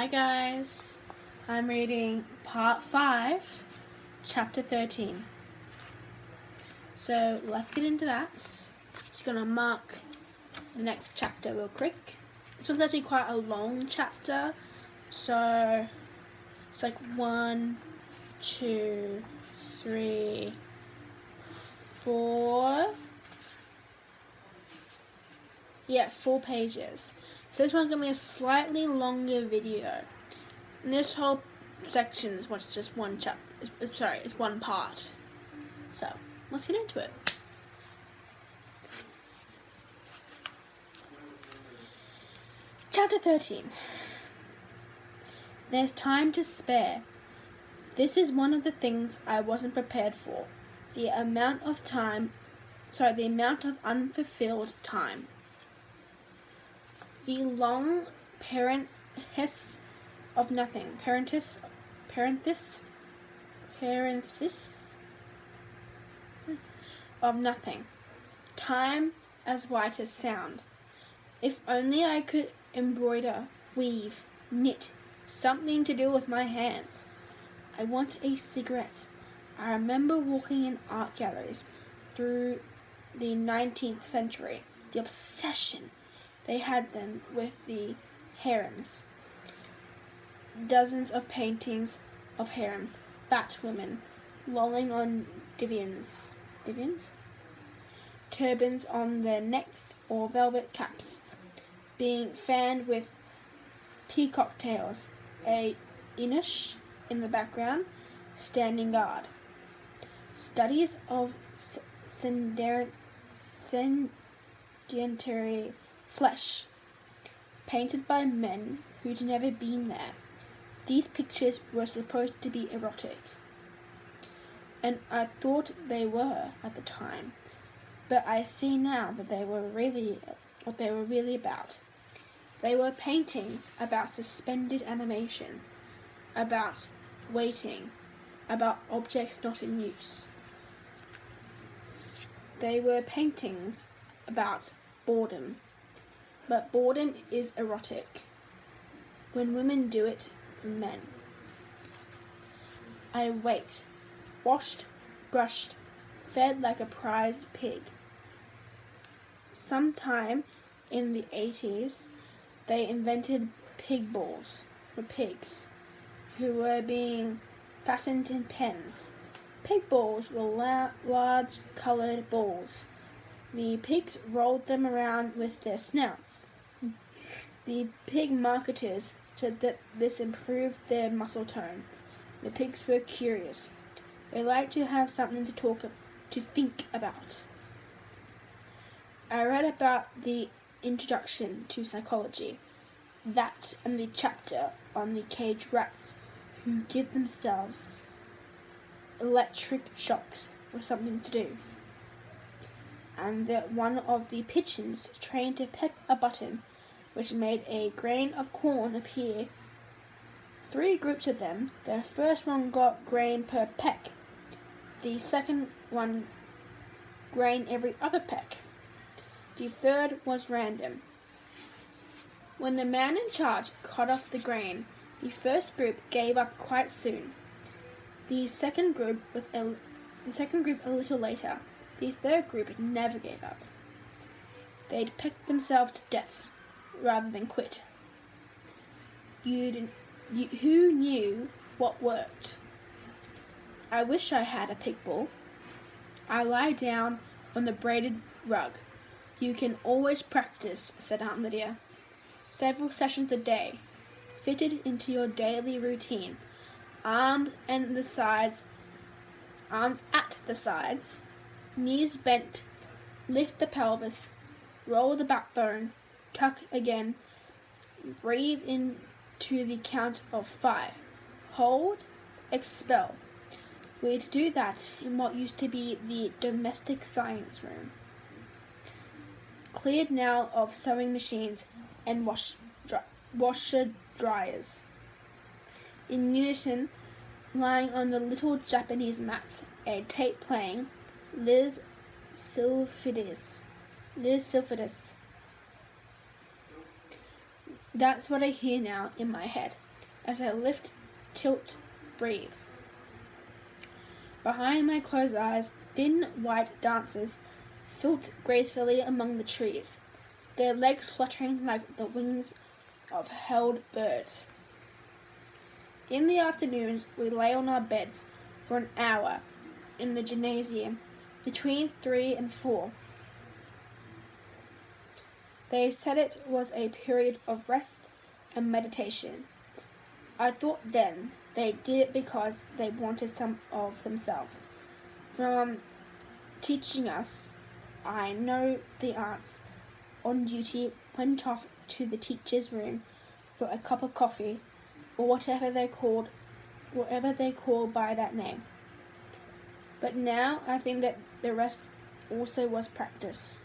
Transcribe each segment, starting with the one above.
Hi guys, I'm reading part 5, chapter 13. So let's get into that. Just gonna mark the next chapter real quick. This one's actually quite a long chapter, so it's like 1, 2, 3, 4. Yeah, 4 pages. So this one's gonna be a slightly longer video. And this whole section is just one it's one part. So let's get into it. Chapter 13. There's time to spare. This is one of the things I wasn't prepared for. The amount of unfulfilled time. The long parenthesis of nothing. Parenthesis of nothing. Time as white as sound. If only I could embroider, weave, knit, something to do with my hands. I want a cigarette. I remember walking in art galleries through the 19th century. The obsession they had then with the harems. Dozens of paintings of harems, fat women, lolling on divans, turbans on their necks or velvet caps, being fanned with peacock tails, a Inish in the background, standing guard. Studies of sedentary flesh, painted by men who'd never been there. These pictures were supposed to be erotic, and I thought they were at the time, but I see now that they were really what they were really about. They were paintings about suspended animation, about waiting, about objects not in use. They were paintings about boredom, but boredom is erotic when women do it for men. I wait, washed, brushed, fed like a prize pig. Sometime in the 80s, they invented pig balls for pigs who were being fattened in pens. Pig balls were large coloured balls. The pigs rolled them around with their snouts. The pig marketers said that this improved their muscle tone. The pigs were curious. They liked to have something to think about. I read about the introduction to psychology, that and the chapter on the caged rats who give themselves electric shocks for something to do, and that one of the pigeons trained to peck a button which made a grain of corn appear. 3 groups of them. The first one got grain per peck. The second one grain every other peck. The third was random. When the man in charge cut off the grain, the first group gave up quite soon. The second group a little later. The third group never gave up. They'd pecked themselves to death rather than quit. Who knew what worked? I wish I had a pig ball. I lie down on the braided rug. You can always practice, said Aunt Lydia. Several sessions a day, fitted into your daily routine. Arms at the sides, knees bent, lift the pelvis, roll the backbone, tuck again, breathe into the count of 5, hold, expel. We'd do that in what used to be the domestic science room, cleared now of sewing machines and washer dryers. In unison, lying on the little Japanese mats, a tape playing, Liz Sylphidis. That's what I hear now in my head. as I lift, tilt, breathe. Behind my closed eyes, thin white dancers flit gracefully among the trees, their legs fluttering like the wings of held birds. In the afternoons, we lay on our beds for an hour in the gymnasium between 3 and 4. They said it was a period of rest and meditation. I thought then they did it because they wanted some of themselves. From teaching us, I know the aunts on duty went off to the teacher's room for a cup of coffee, or whatever they call by that name. But now I think that the rest also was practice.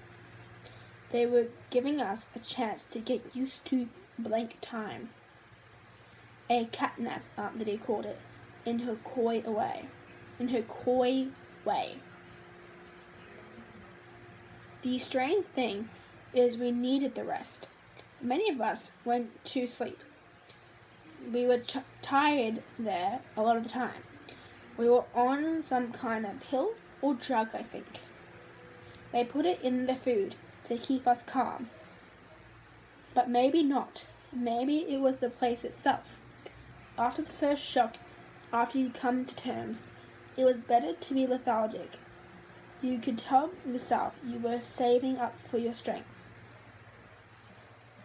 They were giving us a chance to get used to blank time. A catnap, Aunt Lydia called it, in her coy way. The strange thing is we needed the rest. Many of us went to sleep. We were tired there a lot of the time. We were on some kind of pill or drug, I think. They put it in the food to keep us calm. But maybe not. Maybe it was the place itself. After the first shock, after you come to terms, it was better to be lethargic. You could tell yourself you were saving up for your strength.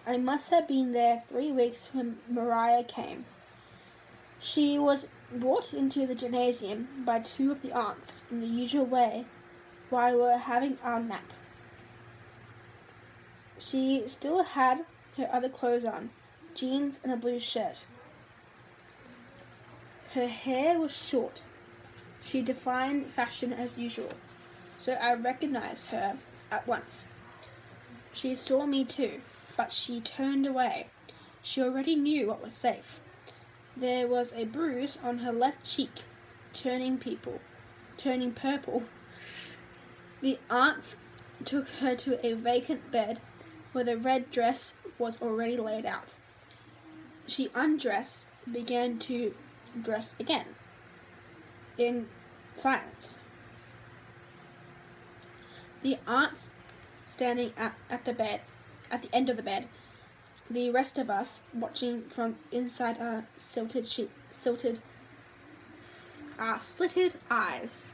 I must have been there 3 weeks when Moria came. She was brought into the gymnasium by 2 of the aunts in the usual way while we were having our nap. She still had her other clothes on, jeans and a blue shirt. Her hair was short. She defied fashion as usual, so I recognized her at once. She saw me too, but she turned away. She already knew what was safe. There was a bruise on her left cheek, turning purple. The aunts took her to a vacant bed where the red dress was already laid out. She undressed, began to dress again, in silence. The aunts standing at the end of the bed, the rest of us watching from inside our slitted eyes.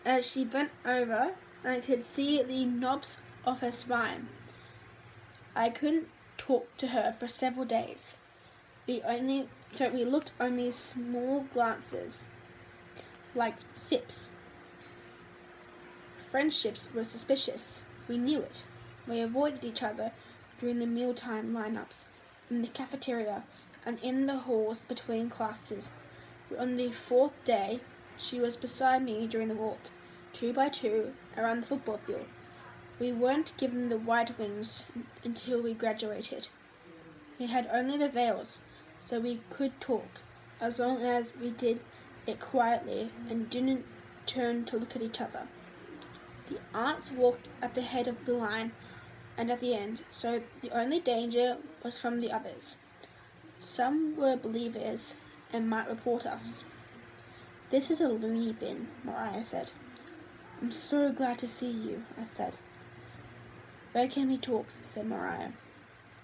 As she bent over, I could see the knobs of her spine. I couldn't talk to her for several days. We looked only small glances, like sips. Friendships were suspicious. We knew it. We avoided each other during the mealtime lineups, in the cafeteria, and in the halls between classes. On the 4th day, she was beside me during the walk, 2 by 2, around the football field. We weren't given the white wings until we graduated. We had only the veils, so we could talk, as long as we did it quietly and didn't turn to look at each other. The aunts walked at the head of the line and at the end, so the only danger was from the others. Some were believers and might report us. "This is a loony bin," Moria said. "I'm so glad to see you," I said. "Where can we talk?" said Moria.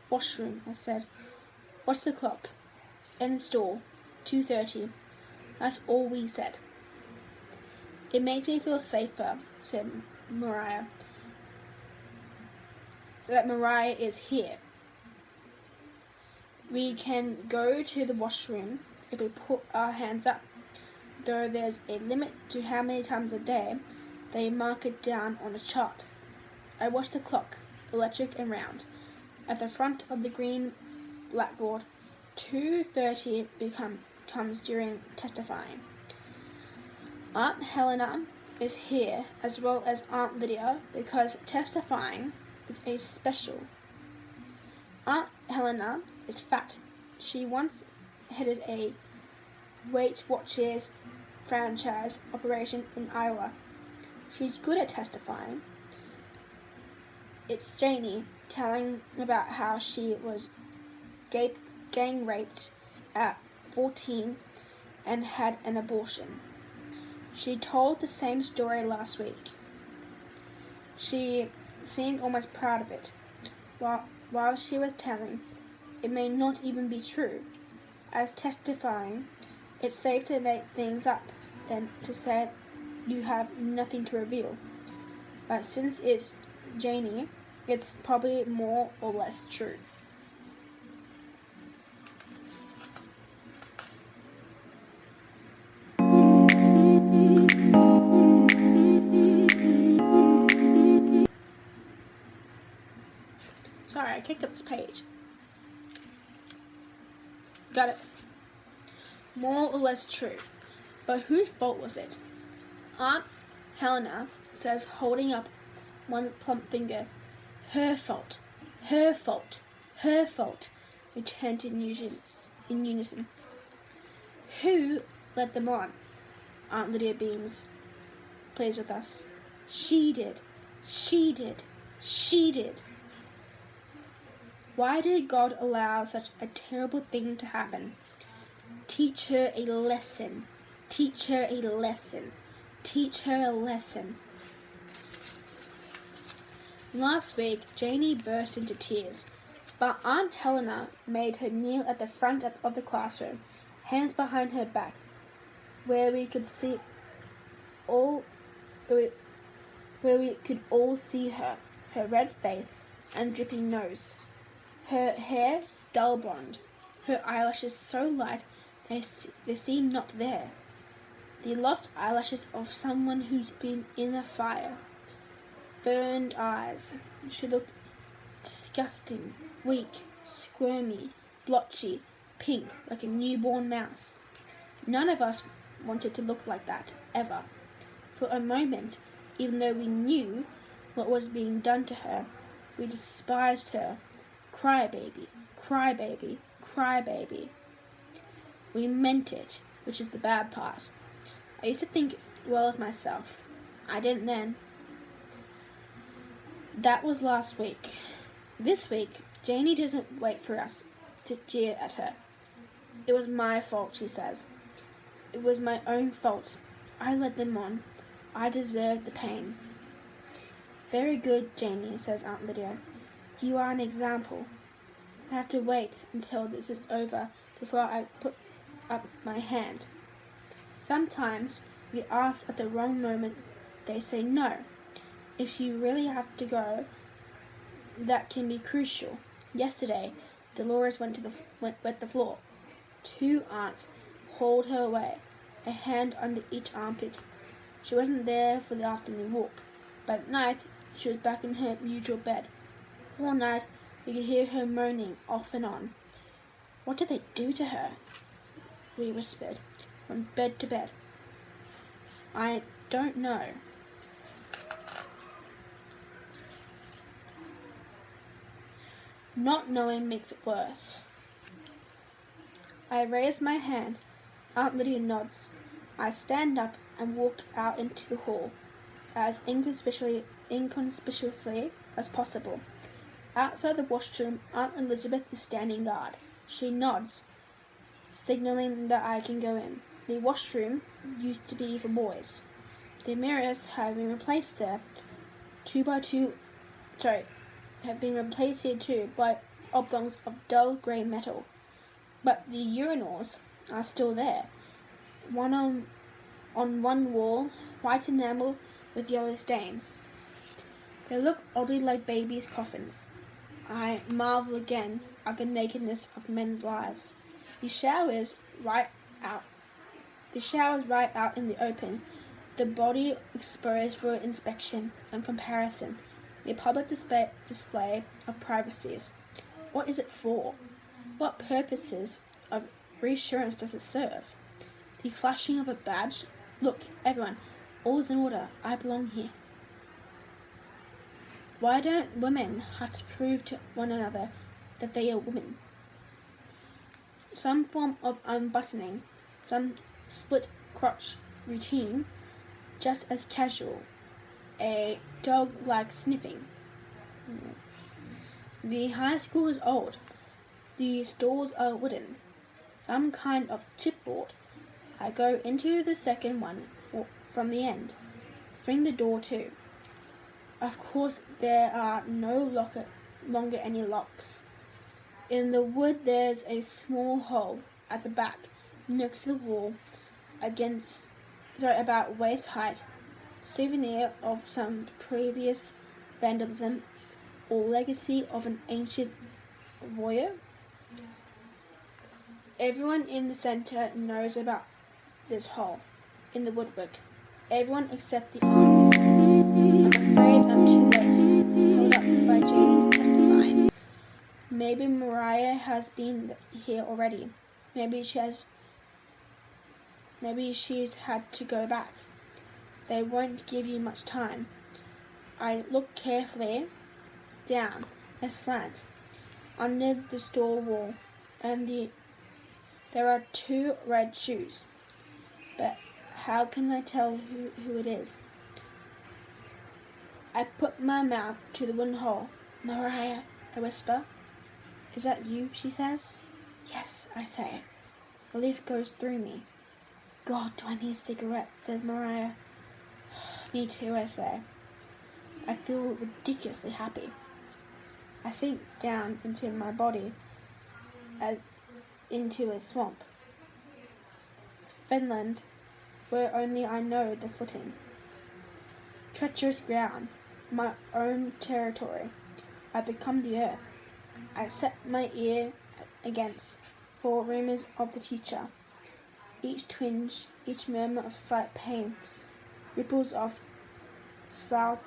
"Washroom," I said. "What's the clock?" "End stall, 2:30. That's all we said. "It makes me feel safer," said Moria, "that Moria is here. We can go to the washroom if we put our hands up, though there's a limit to how many times a day they mark it down on a chart." I watched the clock, electric and round. At the front of the green blackboard, 2:30 comes during testifying. Aunt Helena is here, as well as Aunt Lydia, because testifying is a special. Aunt Helena is fat. She once headed a Weight Watchers franchise operation in Iowa. She's good at testifying. It's Janie telling about how she was gang raped at 14 and had an abortion. She told the same story last week. She seemed almost proud of it. While she was telling, it may not even be true. As testifying, it's safe to make things up than to say you have nothing to reveal. But since it's Janie, it's probably more or less true. Sorry, I kicked up this page. Got it. More or less true. But whose fault was it? Aunt Helena says, holding up one plump finger. Her fault. Her fault. Her fault. We chant in unison. Who led them on? Aunt Lydia beams. Plays with us. She did. She did. She did. Why did God allow such a terrible thing to happen? Teach her a lesson. Teach her a lesson. Teach her a lesson. Last week, Janie burst into tears, but Aunt Helena made her kneel at the front of the classroom, hands behind her back, where we could all see her red face and dripping nose. Her hair dull blonde, her eyelashes so light they seem not there. The lost eyelashes of someone who's been in a fire. Burned eyes. She looked disgusting, weak, squirmy, blotchy, pink, like a newborn mouse. None of us wanted to look like that, ever. For a moment, even though we knew what was being done to her, we despised her. Crybaby, crybaby, crybaby. We meant it, which is the bad part. I used to think well of myself. I didn't then. That was last week. This week, Janie doesn't wait for us to jeer at her. It was my fault, she says. It was my own fault. I led them on. I deserved the pain. Very good, Janie, says Aunt Lydia. You are an example. I have to wait until this is over before I put up my hand. Sometimes we ask at the wrong moment. They say no. If you really have to go, that can be crucial. Yesterday, Dolores wet the floor. 2 aunts hauled her away, a hand under each armpit. She wasn't there for the afternoon walk, but at night she was back in her usual bed. All night we could hear her moaning off and on. What did they do to her? We whispered, from bed to bed. I don't know. Not knowing makes it worse. I raise my hand. Aunt Lydia nods. I stand up and walk out into the hall, as inconspicuously as possible. Outside the washroom, Aunt Elizabeth is standing guard. She nods, signaling that I can go in. The washroom used to be for boys. The mirrors have been replaced there, have been replaced here too by oblongs of dull grey metal. But the urinals are still there. One on one wall, white enamel with yellow stains. They look oddly like babies' coffins. I marvel again at the nakedness of men's lives. The shower's right out in the open, the body exposed for inspection and comparison. The public display of privacies. What is it for? What purposes of reassurance does it serve? The flashing of a badge? Look, everyone, all is in order. I belong here. Why don't women have to prove to one another that they are women? Some form of unbuttoning, some split crotch routine, just as casual. A dog-like sniffing. The high school is old. The stalls are wooden. some kind of chipboard. I go into the second one from the end. Spring the door to. Of course, there are no longer any locks. In the wood, there's a small hole at the back, next to the wall, about waist height, souvenir of some previous vandalism or legacy of an ancient warrior. Everyone in the center knows about this hole in the woodwork. Everyone except the aunts. I'm afraid I'm too late. Held up by Jamie testifying. Maybe Moria has been here already. Maybe she's had to go back. They won't give you much time. I look carefully down, aslant, under the store wall, and there are 2 red shoes. But how can I tell who it is? I put my mouth to the wooden hole. Moria, I whisper. Is that you? She says. Yes, I say. Relief goes through me. God, do I need a cigarette? Says Moria. Me too, I say. I feel ridiculously happy. I sink down into my body as into a swamp. Finland, where only I know the footing. Treacherous ground, my own territory. I become the earth. I set my ear against for rumors of the future. Each twinge, each murmur of slight pain, ripples of slough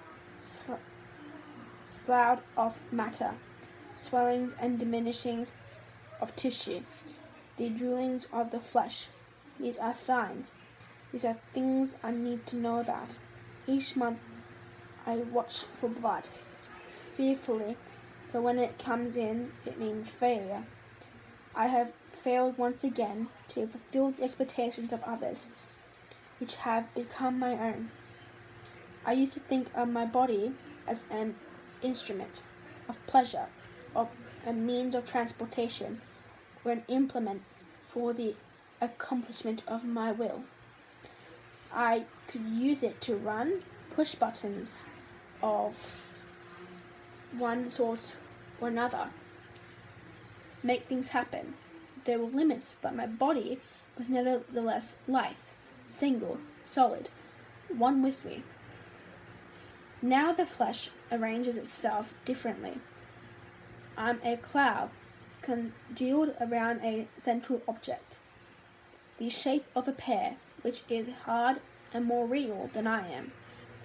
of matter, swellings and diminishings of tissue, the droolings of the flesh. These are signs. These are things I need to know about. Each month I watch for blood, fearfully, but when it comes in, it means failure. I have failed once again to fulfill the expectations of others, which have become my own. I used to think of my body as an instrument of pleasure, of a means of transportation, or an implement for the accomplishment of my will. I could use it to run, push buttons of one sort or another, make things happen. There were limits, but my body was nevertheless lithe, single, solid, one with me. Now the flesh arranges itself differently. I'm a cloud congealed around a central object, the shape of a pear, which is hard and more real than I am,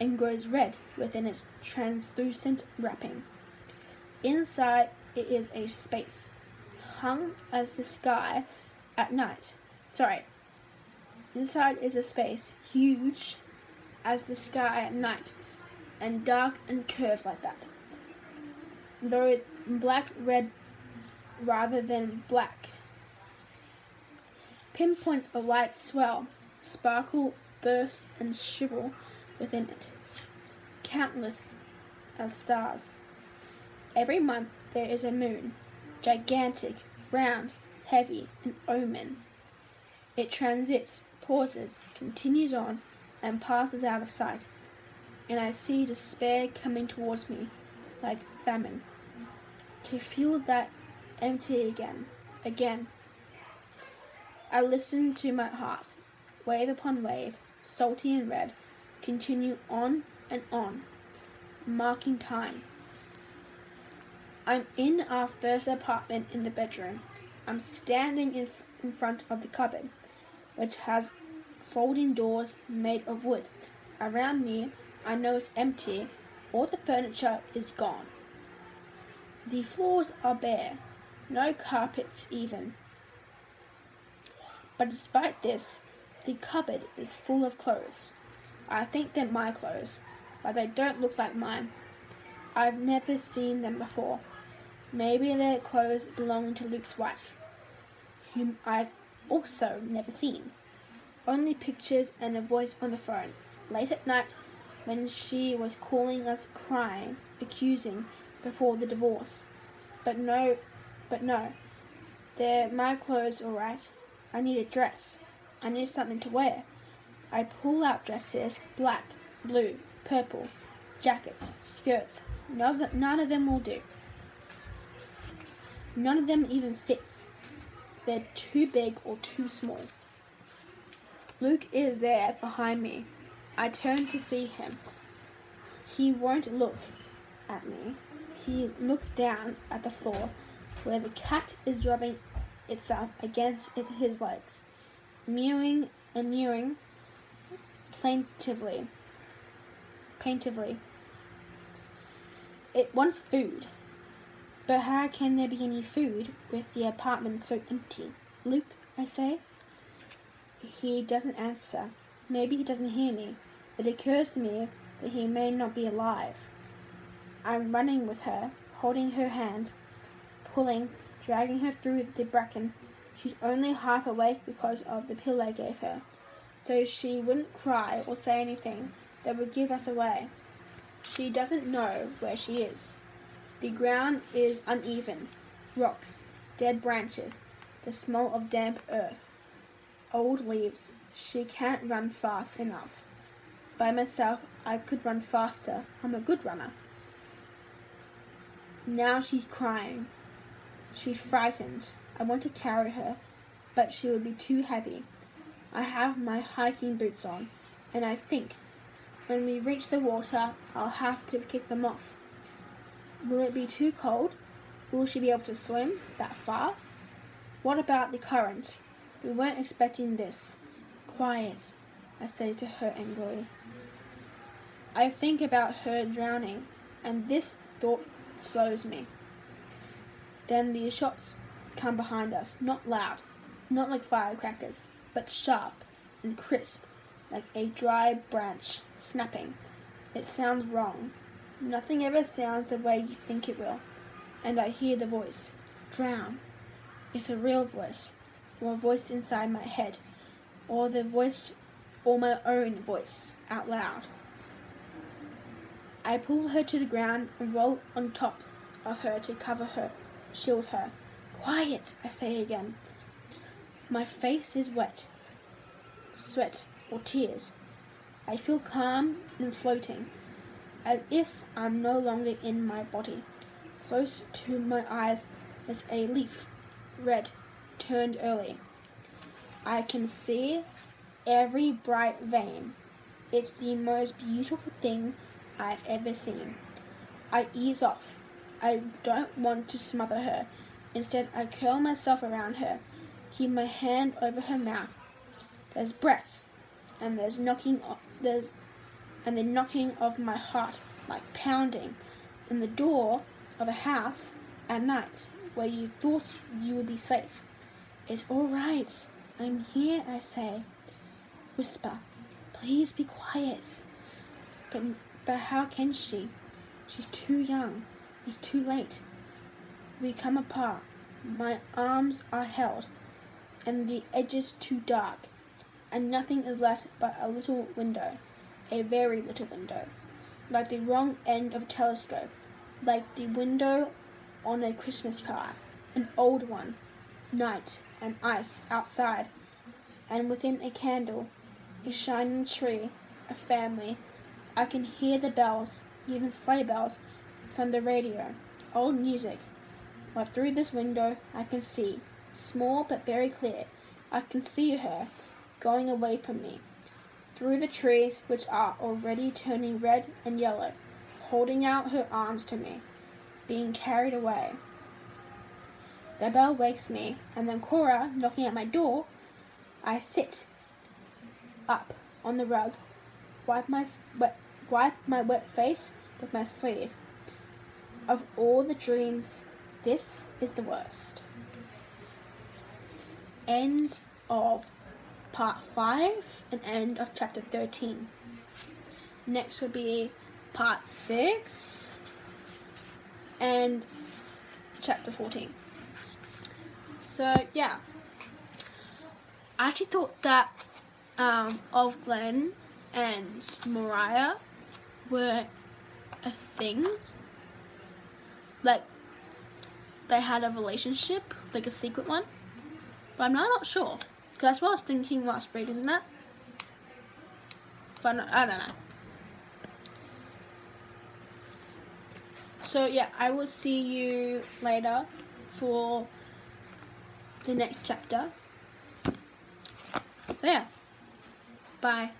and grows red within its translucent wrapping. Inside it is a space, hung as the sky at night. Inside is a space, huge as the sky at night, and dark and curved like that. Though black-red rather than black. Pinpoints of light swell, sparkle, burst, and shrivel within it, countless as stars. Every month there is a moon, gigantic, round, heavy, an omen. It transits, pauses, continues on, and passes out of sight, and I see despair coming towards me, like famine. To feel that empty again. I listen to my heart, wave upon wave, salty and red, continue on and on, marking time. I'm in our first apartment in the bedroom. I'm standing in front of the cupboard, which has folding doors made of wood. Around me, I know it's empty. All the furniture is gone. The floors are bare, no carpets even. But despite this, the cupboard is full of clothes. I think they're my clothes, but they don't look like mine. I've never seen them before. Maybe they're clothes belonging to Luke's wife, whom I've also never seen. Only pictures and a voice on the phone, late at night, when she was calling us, crying, accusing, before the divorce. But no, they're my clothes all right. I need a dress. I need something to wear. I pull out dresses, black, blue, purple, jackets, skirts. None of them will do. None of them even fits. They're too big or too small. Luke is there behind me. I turn to see him. He won't look at me. He looks down at the floor where the cat is rubbing itself against his legs, mewing and mewing plaintively. It wants food. But how can there be any food with the apartment so empty? Luke, I say. He doesn't answer. Maybe he doesn't hear me. It occurs to me that he may not be alive. I'm running with her, holding her hand, pulling, dragging her through the bracken. She's only half awake because of the pill I gave her, so she wouldn't cry or say anything that would give us away. She doesn't know where she is. The ground is uneven, rocks, dead branches, the smell of damp earth, old leaves. She can't run fast enough. By myself, I could run faster. I'm a good runner. Now she's crying. She's frightened. I want to carry her, but she would be too heavy. I have my hiking boots on, and I think when we reach the water, I'll have to kick them off. Will it be too cold? Will she be able to swim that far? What about the current? We weren't expecting this. Quiet, I say to her angrily. I think about her drowning, and this thought slows me. Then the shots come behind us, not loud, not like firecrackers, but sharp and crisp, like a dry branch snapping. It sounds wrong. Nothing ever sounds the way you think it will. And I hear the voice. Drown. It's a real voice, or a voice inside my head, or the voice, or my own voice, out loud. I pull her to the ground and roll on top of her to cover her, shield her. Quiet, I say again. My face is wet. Sweat or tears. I feel calm and floating, as if I'm no longer in my body. Close to my eyes is a leaf, red, turned early. I can see every bright vein. It's the most beautiful thing I've ever seen. I ease off. I don't want to smother her. Instead, I curl myself around her, keep my hand over her mouth. There's breath, and the knocking of my heart like pounding in the door of a house at night where you thought you would be safe. It's all right. I'm here, I say. Whisper, please be quiet. But how can she? She's too young. It's too late. We come apart. My arms are held, and the edges too dark, and nothing is left but a little window, a very little window, like the wrong end of a telescope, like the window on a Christmas card, an old one. Night and ice outside, and within a candle, a shining tree, a family. I can hear the bells, even sleigh bells, from the radio, old music. But through this window I can see, small but very clear, I can see her going away from me, through the trees which are already turning red and yellow, holding out her arms to me, being carried away. The bell wakes me, and then Cora knocking at my door. I sit up on the rug, wipe my wet face with my sleeve. Of all the dreams, this is the worst. End of part 5 and end of chapter 13. Next will be part 6 and chapter 14. So yeah, I actually thought that Offred and Moria were a thing. Like, they had a relationship, like a secret one. But I'm not sure. Because that's what I was thinking whilst reading that. But I don't know. So yeah, I will see you later for the next chapter. So yeah, bye.